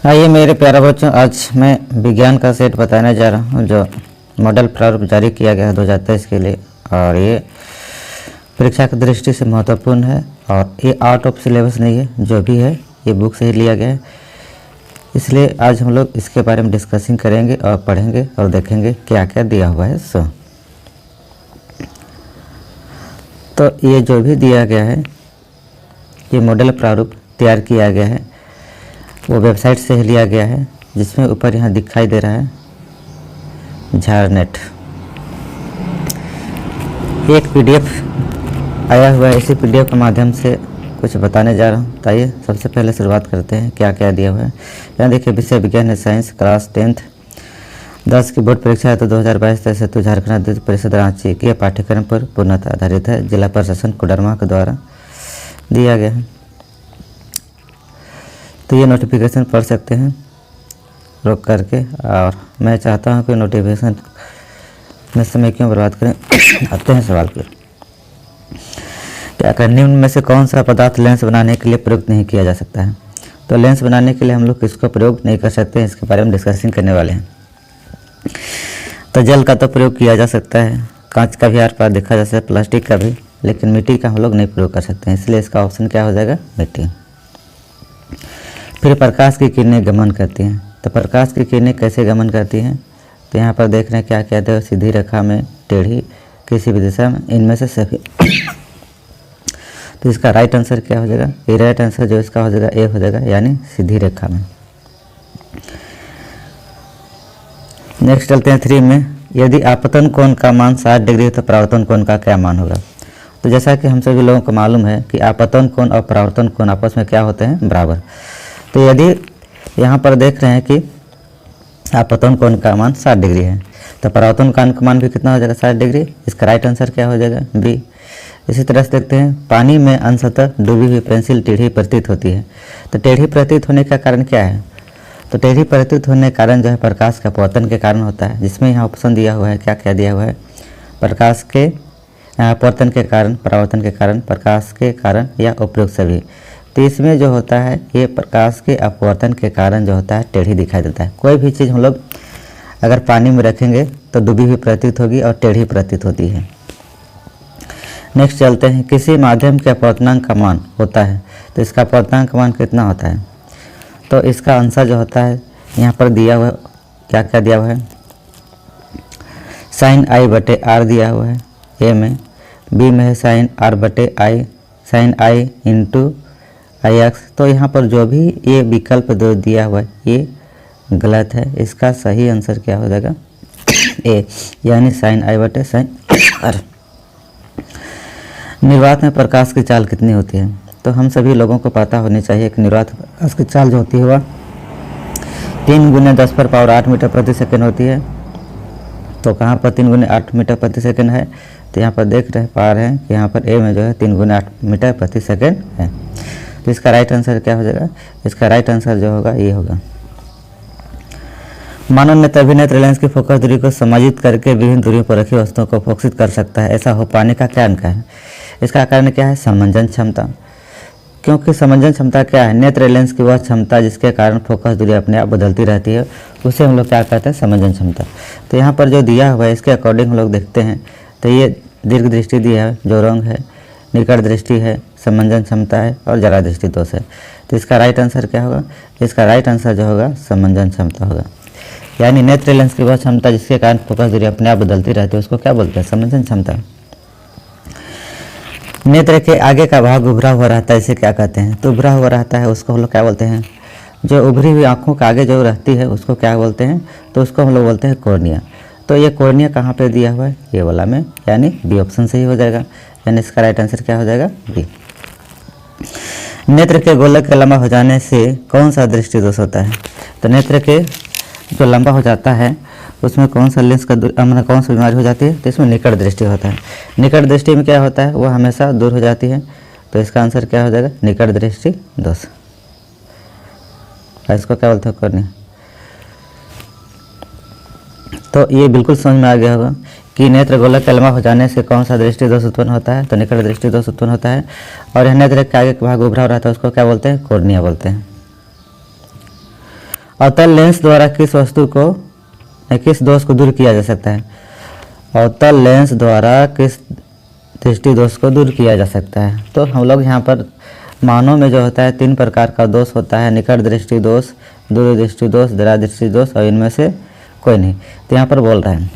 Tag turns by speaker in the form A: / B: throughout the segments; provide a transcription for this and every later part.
A: आइए मेरे प्यारे बच्चों, आज मैं विज्ञान का सेट बताने जा रहा हूँ जो मॉडल प्रारूप जारी किया गया है 2023 के लिए। और ये परीक्षा की दृष्टि से महत्वपूर्ण है और ये आउट ऑफ सिलेबस नहीं है, जो भी है ये बुक से ही लिया गया है। इसलिए आज हम लोग इसके बारे में डिस्कसिंग करेंगे और पढ़ेंगे और देखेंगे क्या क्या दिया हुआ है। तो ये जो भी दिया गया है, ये मॉडल प्रारूप तैयार किया गया है, वो वेबसाइट से ही लिया गया है, जिसमें ऊपर यहाँ दिखाई दे रहा है झारनेट। एक पीडीएफ आया हुआ है, इसी पीडीएफ के माध्यम से कुछ बताने जा रहा हूँ। तो आइए सबसे पहले शुरुआत करते हैं क्या क्या दिया हुआ है। यहाँ देखिए, विषय विज्ञान है, साइंस, क्लास 10th 10 की बोर्ड परीक्षा है तो 2022 से तो झारखंड विद्युत परिषद रांची के पाठ्यक्रम पर पूर्णतः आधारित है। जिला प्रशासन कोडरमा के द्वारा दिया गया है। तो ये नोटिफिकेशन पढ़ सकते हैं रोक करके। और मैं चाहता हूँ कि नोटिफिकेशन में समय क्यों बर्बाद करें। आते हैं सवाल पे। क्या करें, निम्न में से कौन सा पदार्थ लेंस बनाने के लिए प्रयोग नहीं किया जा सकता है। तो लेंस बनाने के लिए हम लोग किसको प्रयोग नहीं कर सकते हैं, इसके बारे में डिस्कसिंग करने वाले हैं। तो जल का तो प्रयोग किया जा सकता है, कांच का भी आर पार देखा जा सकता है, प्लास्टिक का भी, लेकिन मिट्टी का हम लोग नहीं प्रयोग कर सकते हैं। इसलिए इसका ऑप्शन क्या हो जाएगा, मिट्टी। फिर प्रकाश की किरणें गमन करती हैं। तो प्रकाश की किरणें कैसे गमन करती हैं, तो यहाँ पर देख रहे हैं क्या कहते हैं, सीधी रेखा में, टेढ़ी, किसी भी दिशा में, इनमें से सभी। तो इसका राइट आंसर क्या हो जाएगा, ये राइट आंसर जो इसका हो जाएगा ए हो जाएगा, यानी सीधी रेखा में। नेक्स्ट चलते हैं 3 में। यदि आपतन कोण का मान 60 डिग्री है तो परावर्तन कोण का क्या मान होगा। तो जैसा कि हम सभी लोगों को मालूम है कि आपतन कोण और परावर्तन कोण आपस में क्या होते हैं, बराबर। तो यदि यहाँ पर देख रहे हैं कि आपतन कोण का मान 60 डिग्री है तो परावर्तन कोण का मान भी कितना हो जाएगा, 60 डिग्री। इसका राइट आंसर क्या हो जाएगा, बी। इसी तरह से देखते हैं, पानी में अंशतः डूबी हुई पेंसिल टेढ़ी प्रतीत होती है। तो टेढ़ी प्रतीत होने का कारण क्या है, तो टेढ़ी प्रतीत होने का कारण जो है प्रकाश का अपवर्तन के कारण होता है। जिसमें यहाँ ऑप्शन दिया हुआ है, क्या क्या दिया हुआ है, प्रकाश के अपवर्तन के कारण, परावर्तन के कारण, प्रकाश के कारण या उपयुक्त सभी। तो इसमें जो होता है, ये प्रकाश के अपवर्तन के कारण जो होता है टेढ़ी दिखाई देता है। कोई भी चीज़ हम लोग अगर पानी में रखेंगे तो डूबी हुई प्रतीत होगी और टेढ़ी प्रतीत होती है। नेक्स्ट चलते हैं, किसी माध्यम के अपवर्तनांक का मान होता है तो इसका अपवर्तनांक का मान कितना होता है। तो इसका आंसर जो होता है यहाँ पर दिया हुआ है, क्या क्या दिया हुआ है, sin i/r दिया हुआ है ए में, बी में है sin r/i, sin i into ix। तो यहाँ पर जो भी ये विकल्प दो दिया हुआ है ये गलत है। इसका सही आंसर क्या हो जाएगा, ए, यानी sin i/sin r। निर्वात में प्रकाश की चाल कितनी होती है। तो हम सभी लोगों को पता होनी चाहिए कि निर्वात प्रकाश की चाल जो होती है वह 3 × 10⁸ मीटर प्रति सेकंड होती है। तो कहाँ पर 3 × 8 मीटर प्रति सेकंड है, तो यहाँ पर देख पा रहे हैं कि यहाँ पर ए में जो है 3 × 8 मीटर प्रति सेकंड है। तो इसका राइट आंसर क्या हो जाएगा, इसका राइट आंसर जो होगा ये होगा। मानव नेत्र अभिनेत्र लेंस की फोकस दूरी को समायोजित करके विभिन्न दूरियों पर रखी वस्तुओं को फोकसित कर सकता है। ऐसा हो पाने का क्या कारण है, इसका कारण क्या है, समंजन क्षमता। क्योंकि समंजन क्षमता क्या है, नेत्र लेंस की वह क्षमता जिसके कारण फोकस दूरी अपने आप बदलती रहती है, उसे हम लोग क्या कहते हैं, समंजन क्षमता। तो यहाँ पर जो दिया हुआ है इसके अकॉर्डिंग हम लोग देखते हैं तो ये दीर्घ दृष्टि दिया है, जो रंग है, निकट दृष्टि है, समंजन क्षमता है और जरा दृष्टि दोष है। तो इसका राइट आंसर क्या होगा, इसका राइट आंसर जो होगा समंजन क्षमता होगा। यानी नेत्र लेंस की वह क्षमता जिसके कारण फोकस दूरी अपने आप बदलती रहती है, उसको क्या बोलते हैं, समंजन क्षमता। नेत्र के आगे का भाग उभरा हुआ रहता है, इसे क्या कहते हैं, तो उभरा हुआ रहता है उसको हम लोग क्या बोलते हैं, जो उभरी हुई आँखों के आगे जो रहती है उसको क्या बोलते हैं, तो उसको हम लोग बोलते हैं कॉर्निया। तो ये कॉर्निया कहाँ पे दिया हुआ है, ये वाला में, यानी बी ऑप्शन सही हो जाएगा। यानी इसका राइट आंसर क्या हो जाएगा, बी। नेत्र के गोलक के लंबा हो जाने से कौन सा दृष्टि दोष होता है। तो नेत्र के जो लंबा हो जाता है उसमें कौन सा लेंस का मतलब कौन सी बीमारी हो जाती है, तो इसमें निकट दृष्टि होता है। निकट दृष्टि में क्या होता है, वो हमेशा दूर हो जाती है। तो इसका आंसर क्या हो जाएगा, निकट दृष्टि दोष। इसको क्या बोलते हैं, कॉर्निया। तो ये बिल्कुल समझ में आ गया होगा कि नेत्र गोलक के लंबा हो जाने से कौन सा दृष्टि दोष उत्पन्न होता है, तो निकट दृष्टि दोष उत्पन्न होता है। और यह नेत्र के आगे का भाग उभरा रहता है उसको क्या बोलते हैं, कॉर्निया बोलते हैं। अवतल लेंस द्वारा किस वस्तु को किस दोष को दूर किया जा सकता है? अवतल लेंस द्वारा किस दृष्टि दोष को दूर किया जा सकता है? तो हम लोग यहाँ पर मानव में जो होता है 3 प्रकार का दोष होता है, निकट दृष्टि दोष, दूर दृष्टि दोष, दरा दृष्टि दोष, और इनमें से कोई नहीं। तो यहाँ पर बोल रहे हैं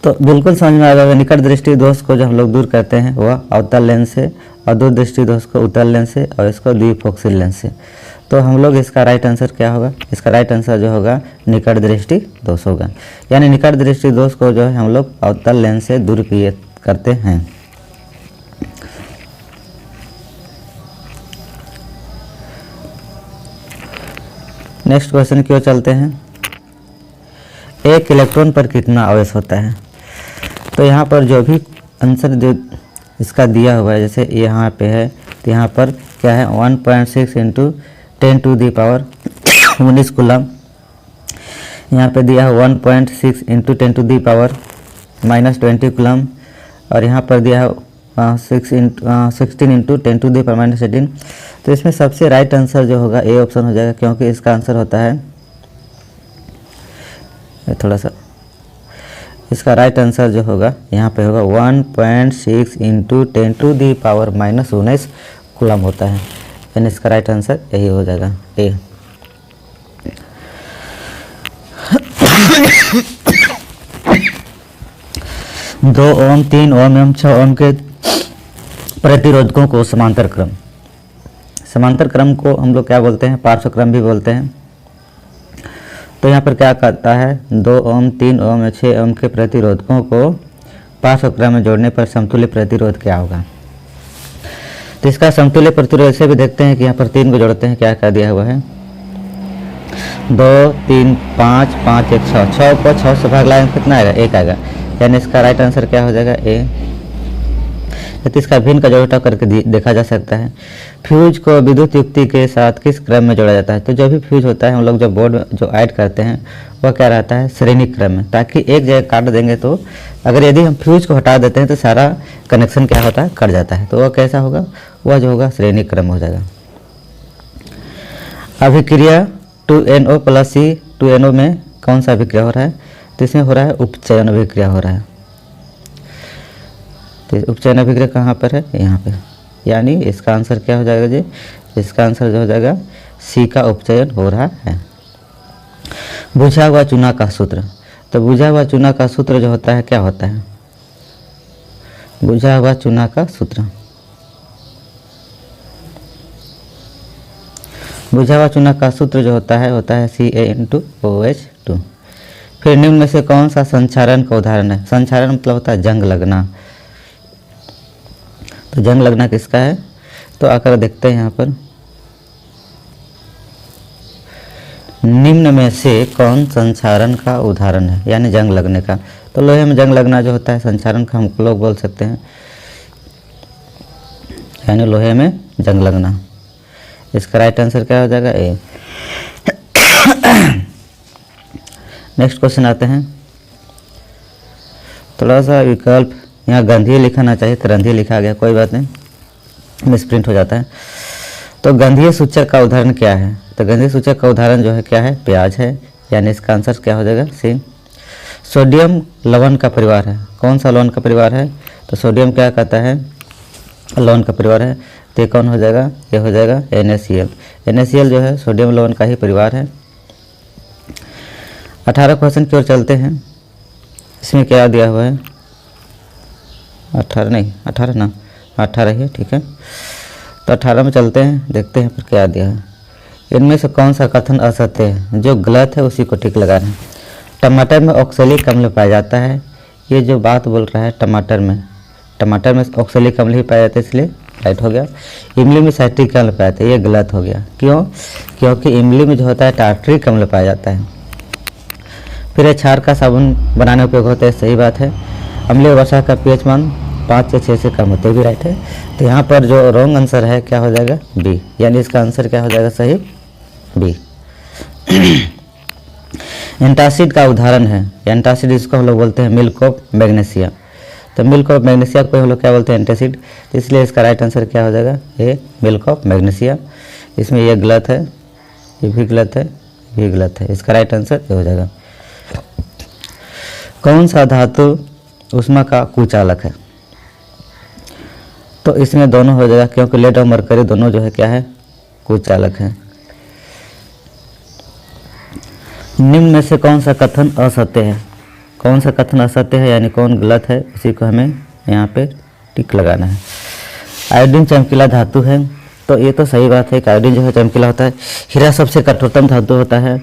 A: तो बिल्कुल समझ में आ जाएगा। निकट दृष्टि दोष को जो हम लोग दूर करते हैं वह अवतल लेंस से, और दूर दृष्टि दोष को उत्तल लेंस से, और इसको द्विफोक्सी लेंस से। तो हम लोग इसका राइट आंसर क्या होगा? इसका राइट आंसर जो होगा निकट दृष्टि दोष होगा। यानी निकट दृष्टि दोष को जो है हम लोग अवतल लेंस से दूर किए करते हैं। नेक्स्ट क्वेश्चन की ओर चलते हैं। एक इलेक्ट्रॉन पर कितना आवेश होता है? तो यहाँ पर जो भी आंसर जो इसका दिया हुआ है, जैसे यहाँ पे है तो यहाँ पर क्या है 1.6 इंटू 10⁻19 कूलम। यहाँ पे दिया है 1.6 इंटू 10⁻−20 कूलम, और यहाँ पर दिया है 16 इंटू 10⁻−18। तो इसमें सबसे राइट आंसर जो होगा ए ऑप्शन हो जाएगा, क्योंकि इसका आंसर होता है थोड़ा सा, इसका राइट आंसर जो होगा यहाँ पे होगा 1.6 इंटू 10⁻−19 कूलम होता है। यानी इसका राइट आंसर यही हो जाएगा ए। दो ओम, 3 ओम एवं 6 ओम के प्रतिरोधकों को समांतर क्रम, समांतर क्रम को हम लोग क्या बोलते हैं? पार्श्व क्रम भी बोलते हैं। तो यहाँ पर क्या कहता है? 2 ओम, 3 ओम या 6 ओम के प्रतिरोधकों को पार्श्व क्रम में जोड़ने पर समतुल्य प्रतिरोध क्या होगा? तो इसका समतुल्य प्रतिरोध से भी देखते हैं कि यहाँ पर 3 को जोड़ते हैं, क्या क्या दिया हुआ है? 2 3 5 5 1 6, 6 को 6 से भाग लाएंगे कितना आएगा? 1 आएगा। यानी इसका राइट आंसर क्या हो जाएगा? ए। तो इसका भिन्न का जोड़ करके देखा जा सकता है। फ्यूज को विद्युत युक्ति के साथ किस क्रम में जोड़ा जाता है? तो जो भी फ्यूज होता है हम लोग जो बोर्ड जो ऐड करते हैं वह क्या रहता है? श्रेणी क्रम में, ताकि एक जगह काट देंगे तो अगर यदि हम फ्यूज को हटा देते हैं तो सारा कनेक्शन क्या होता है? कट जाता है। तो वह कैसा होगा? वह जो होगा श्रेणी क्रम हो जाएगा। अभिक्रिया 2NO + C2NO में कौन सा अभिक्रिया हो रहा है? तो इसमें हो रहा है उपचयन अभिक्रिया हो रहा है। तो उपचयन अभिक्रिया कहाँ पर है? यहाँ पे। यानी इसका आंसर क्या हो जाएगा जी? इसका आंसर जो हो जाएगा सी का उपचयन हो रहा है। बुझा हुआ चूना का सूत्र, तो बुझा हुआ चूना का सूत्र जो होता है क्या होता है? बुझा हुआ चूना का सूत्र, बुझा हुआ चूना का सूत्र जो होता है Ca(OH2)। फिर निम्न में से कौन सा संचारण का उदाहरण है? संचारण मतलब होता है जंग लगना। तो जंग लगना किसका है? तो आकर देखते हैं यहाँ पर, निम्न में से कौन संचारण का उदाहरण है? यानी जंग लगने का। तो लोहे में जंग लगना जो होता है संचारण का हम लोग बोल सकते हैं, यानी लोहे में जंग लगना। इसका राइट आंसर क्या हो जाएगा? ए। नेक्स्ट क्वेश्चन आते हैं। थोड़ा सा विकल्प यहाँ गंधीय लिखाना चाहिए तो रंधीय लिखा गया, कोई बात नहीं, मिसप्रिंट हो जाता है। तो गंधीय सूचक का उदाहरण क्या है? तो गंधीय सूचक का उदाहरण जो है क्या है? प्याज है। यानी इसका आंसर क्या हो जाएगा? सी। सोडियम लवण का परिवार है। कौन सा लवण का परिवार है? तो सोडियम क्या कहता है? लवण का परिवार है। तो ये कौन हो जाएगा? ये हो जाएगा NaCl। NaCl जो है सोडियम लवण का ही परिवार है। 18 क्वेश्चन की ओर चलते हैं। इसमें क्या दिया हुआ है? 18 नहीं, 18 ना, 18 ही है, ठीक है। तो 18 में चलते हैं, देखते हैं फिर क्या दिया है। इनमें से कौन सा कथन असत्य है? जो गलत है उसी को ठीक लगाना है। टमाटर में ऑक्सैलिक अम्ल पाया जाता है। ये जो बात बोल रहा है टमाटर में ऑक्सैलिक अम्ल ही पाया जाता है, इसलिए राइट हो गया। इमली में साइट्रिक अम्ल पाया जाता है, ये गलत हो गया। क्यों? क्योंकि इमली में जो होता है टार्टरिक अम्ल पाया जाता है। फिर अचार का साबुन बनाने उपयोग होता है, सही बात है। अम्लीय वर्षा का pH मान 5 से 6 से कम होते भी राइट है। तो यहाँ पर जो रॉन्ग आंसर है क्या हो जाएगा? बी। यानी इसका आंसर क्या हो जाएगा? सही बी। एंटासिड का उदाहरण है। एंटासिड इसको हम लोग बोलते हैं मिल्क ऑफ मैग्नीशिया। तो मिल्क ऑफ मैग्नीशिया को हम लोग क्या बोलते हैं? एंटासिड। तो इसलिए इसका राइट आंसर क्या हो जाएगा? ए मिल्क ऑफ मैग्नीशिया। इसमें यह गलत है, ये भी गलत है, भी गलत है, इसका राइट आंसर ये हो जाएगा। कौन सा धातु ऊष्मा का कुचालक है? तो इसमें दोनों हो जाएगा, क्योंकि लेड और मरकरी दोनों जो है क्या है, कुचालक है। निम्न में से कौन सा कथन असत्य है? कौन सा कथन असत्य है यानी कौन गलत है, उसी को हमें यहाँ पे टिक लगाना है। आयोडीन चमकीला धातु है, तो ये तो सही बात है कि आयोडीन जो है चमकीला होता है। हीरा सबसे कठोरतम धातु होता है,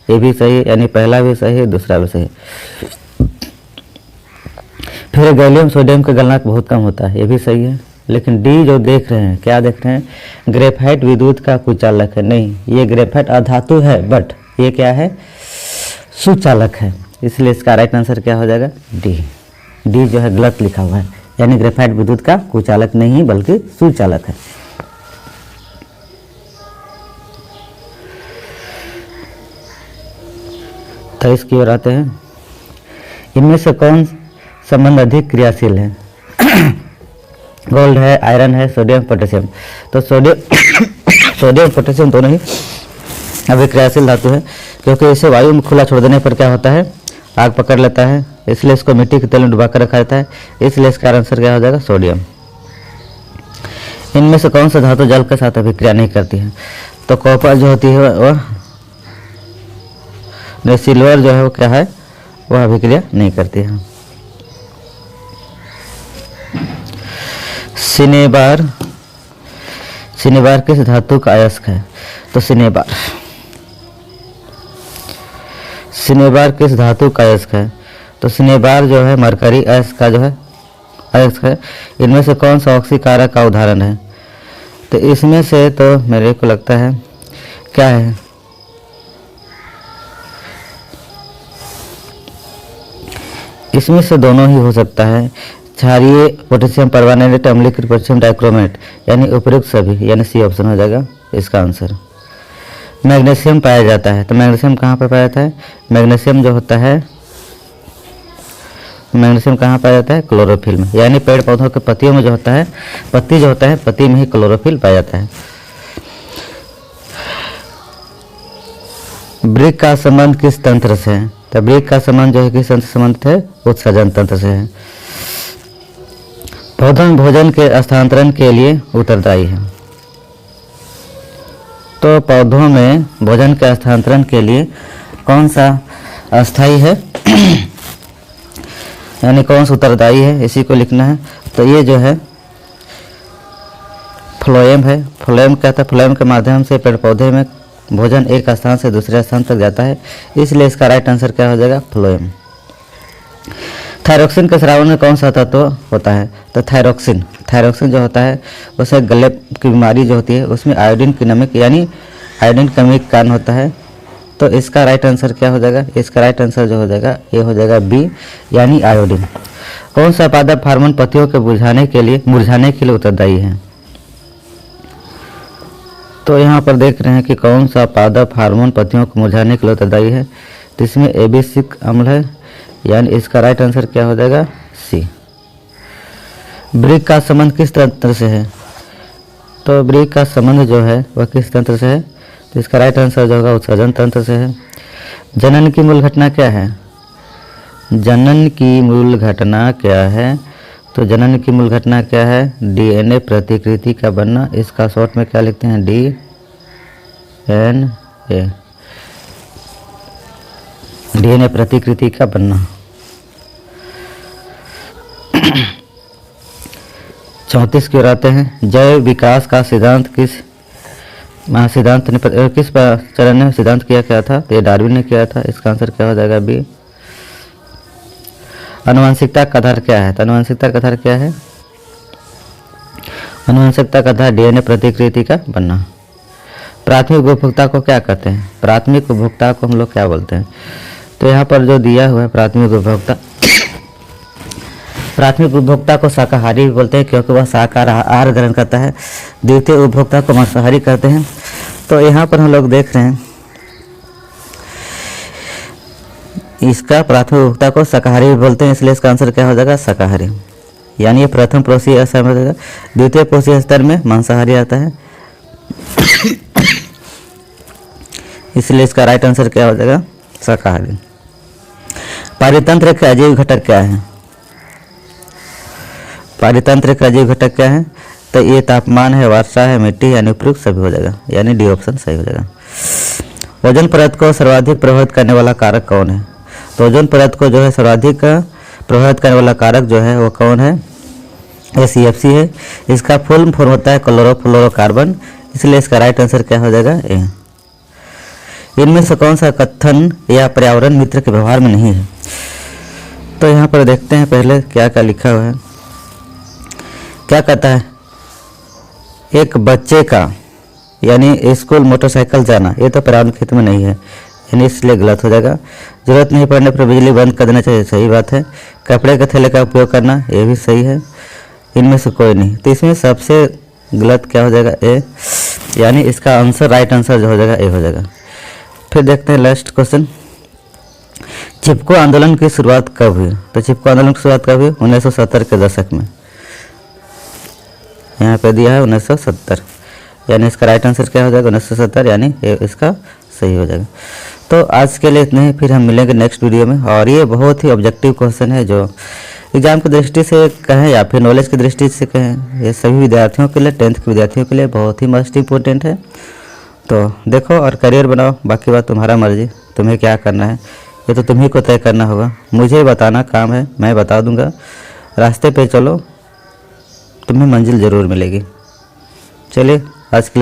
A: ये भी सही है, यानी पहला भी सही है, दूसरा भी सही। फिर गैलियम सोडियम का गलनांक बहुत कम होता है, ये भी सही है। लेकिन डी जो देख रहे हैं, क्या देख रहे हैं, ग्रेफाइट विद्युत का कुचालक है। नहीं, ये ग्रेफाइट अधातु है, बट ये क्या है, सुचालक है, इसलिए इसका राइट आंसर क्या हो जाएगा, डी। डी जो है गलत लिखा हुआ है, यानी ग्रेफाइट विद्युत का कुचालक नहीं बल्कि सुचालक है। तो इसकी ओर आते हैं, इनमें से कौन संबंध अधिक क्रियाशील है? गोल्ड है, आयरन है, सोडियम पोटेशियम। तो सोडियम पोटेशियम दोनों ही अभिक्रियाशील धातु है, क्योंकि इसे वायु में खुला छोड़ देने पर क्या होता है, आग पकड़ लेता है, इसलिए इसको मिट्टी के तेल में डुबा कर रखा जाता है, इसलिए इसका आंसर क्या हो जाएगा, सोडियम। इनमें से कौन सा धातु जल के साथ अभिक्रिया नहीं करती है? तो कॉपर जो होती है वह, सिल्वर जो है वो क्या है, वह अभिक्रिया नहीं करती है। सिनेबार किस धातु का अयस्क है? तो सिनेबार किस धातु का अयस्क है? तो सिनेबार जो है मरकरी अयस्क का जो है अयस्क है। इनमें से कौन सा ऑक्सीकारक का उदाहरण है? तो इसमें से तो मेरे को लगता है क्या है, इसमें से दोनों ही हो सकता है। क्षारीय पोटेशियम परमानेंट अम्लीकृत पोटेशियम डाइक्रोमेट, यानी उपयुक्त सभी, यानी सी ऑप्शन हो जाएगा इसका आंसर। मैग्नीशियम पाया जाता है, तो मैग्नीशियम कहाँ पर पाया जाता है? मैग्नीशियम जो होता है, मैग्नीशियम कहाँ पाया जाता है, क्लोरोफिल में, यानी पेड़ पौधों के पत्तियों में जो होता है, पत्ती जो होता है, पत्ती में ही क्लोरोफिल पाया जाता है। ब्रिक का संबंध किस तंत्र से है? तो ब्रिक का संबंध जो है किस तंत्र से संबंधित है? उत्सर्जन तंत्र से है। पौधों में भोजन के स्थानांतरण के लिए उत्तरदायी है। तो पौधों में भोजन के स्थानांतरण के लिए कौन सा अस्थायी है यानी कौन सा उत्तरदायी है, इसी को लिखना है। तो ये जो है फ्लोएम है। फ्लोएम क्या था? फ्लोएम के माध्यम से पेड़ पौधे में भोजन एक स्थान से दूसरे स्थान तक जाता है, इसलिए इसका राइट आंसर क्या हो जाएगा, फ्लोएम। थायरोक्सिन के स्रावन में कौन सा तत्व होता है? तो थायरोक्सिन जो होता है उसे गले की बीमारी जो होती है उसमें आयोडीन की नमक यानी आयोडीन कमी के कारण होता है। तो इसका राइट आंसर क्या हो जाएगा? इसका राइट आंसर जो हो जाएगा ये हो जाएगा बी, यानी आयोडीन। कौन सा पादप हार्मोन पत्तियों के मुरझाने के लिए उत्तरदायी है? तो यहाँ पर देख रहे हैं कि कौन सा पादप हार्मोन पत्तियों को मुरझाने के लिए उत्तरदायी है। तो इसमें एबिसिक अम्ल है, यानी इसका राइट आंसर क्या हो जाएगा, सी। ब्रिक का संबंध किस तंत्र से है? तो ब्रिक का संबंध जो है वह किस तंत्र से है? तो इसका राइट आंसर जो होगा उत्सर्जन तंत्र से है। जनन की मूल घटना क्या है? जनन की मूल घटना क्या है? तो जनन की मूल घटना क्या है? डीएनए प्रतिकृति का बनना। इसका शॉर्ट में क्या लिखते हैं, डीएनए प्रतिकृति का बनना। 34 की ओर आते हैं। जैव विकास का सिद्धांत किस चरण ने सिद्धांत किया क्या था? तो ये डार्विन ने किया था। इसका आंसर क्या हो जाएगा, बी। आनुवंशिकता का आधार क्या है? तो आनुवंशिकता का आधार क्या है? आनुवंशिकता का आधार डीएनए प्रतिकृति का बनना। प्राथमिक उपभोक्ता को क्या कहते हैं? प्राथमिक उपभोक्ता को हम लोग क्या बोलते हैं? तो यहाँ पर जो दिया हुआ है प्राथमिक उपभोक्ता को शाकाहारी भी बोलते हैं, क्योंकि वह शाकाहारी आहार ग्रहण करता है। द्वितीय उपभोक्ता को मांसाहारी कहते हैं। तो यहाँ पर हम लोग देख रहे हैं इसका प्राथमिक उपभोक्ता को शाकाहारी भी बोलते हैं, इसलिए इसका आंसर क्या हो जाएगा, शाकाहारी। यानी ये प्रथम पोषीय स्तर में हो जाएगा। द्वितीय पोषीय स्तर में मांसाहारी आता है। इसलिए इसका राइट आंसर क्या हो जाएगा? शाकाहारी। पारितंत्र के अजीव घटक क्या है? पारितंत्र का अजीव घटक क्या है? तो ये तापमान है, वर्षा है, मिट्टी यानी उपयुक्त सभी हो जाएगा, यानी डी ऑप्शन सही हो जाएगा। ओजोन परत को सर्वाधिक प्रभावित करने वाला कारक कौन है? तो ओजोन परत को जो है सर्वाधिक प्रभावित करने वाला कारक जो है वो कौन है? ये CFC है। इसका फुल फॉर्म होता है क्लोरोफ्लोरोकार्बन, इसलिए इसका राइट आंसर क्या हो जाएगा? ए। इनमें से कौन सा कथन या पर्यावरण मित्र के व्यवहार में नहीं है? तो यहाँ पर देखते हैं पहले क्या क्या लिखा हुआ है। क्या कहता है? एक बच्चे का यानी स्कूल मोटरसाइकिल जाना, ये तो पर्यावरण क्षेत्र में नहीं है, यानी इसलिए गलत हो जाएगा। जरूरत नहीं पड़ने पर बिजली बंद कर देना चाहिए, सही बात है। कपड़े के थैले का उपयोग करना, ये भी सही है। इनमें से कोई नहीं, तो इसमें सबसे गलत क्या हो जाएगा? ए, यानी इसका आंसर राइट आंसर जो हो जाएगा ए हो जाएगा। फिर देखते हैं लास्ट क्वेश्चन। चिपको आंदोलन की शुरुआत कब हुई? तो चिपको आंदोलन की शुरुआत कब हुई? 1970 के दशक में। यहाँ पे दिया है 1970, यानी इसका राइट आंसर क्या हो जाएगा? 1970, यानी इसका सही हो जाएगा। तो आज के लिए इतना ही, फिर हम मिलेंगे नेक्स्ट वीडियो में। और ये बहुत ही ऑब्जेक्टिव क्वेश्चन है जो एग्जाम की दृष्टि से कहें या फिर नॉलेज की दृष्टि से कहें, ये सभी विद्यार्थियों के लिए, 10th के विद्यार्थियों के लिए बहुत ही मस्ट इम्पोर्टेंट है। तो देखो और करियर बनाओ, बाकी बात तुम्हारा मर्जी, तुम्हें क्या करना है ये तो तुम्ही को तय करना होगा। मुझे बताना काम है, मैं बता दूंगा। रास्ते पे चलो, तुम्हें मंजिल ज़रूर मिलेगी। चलिए आज के लिए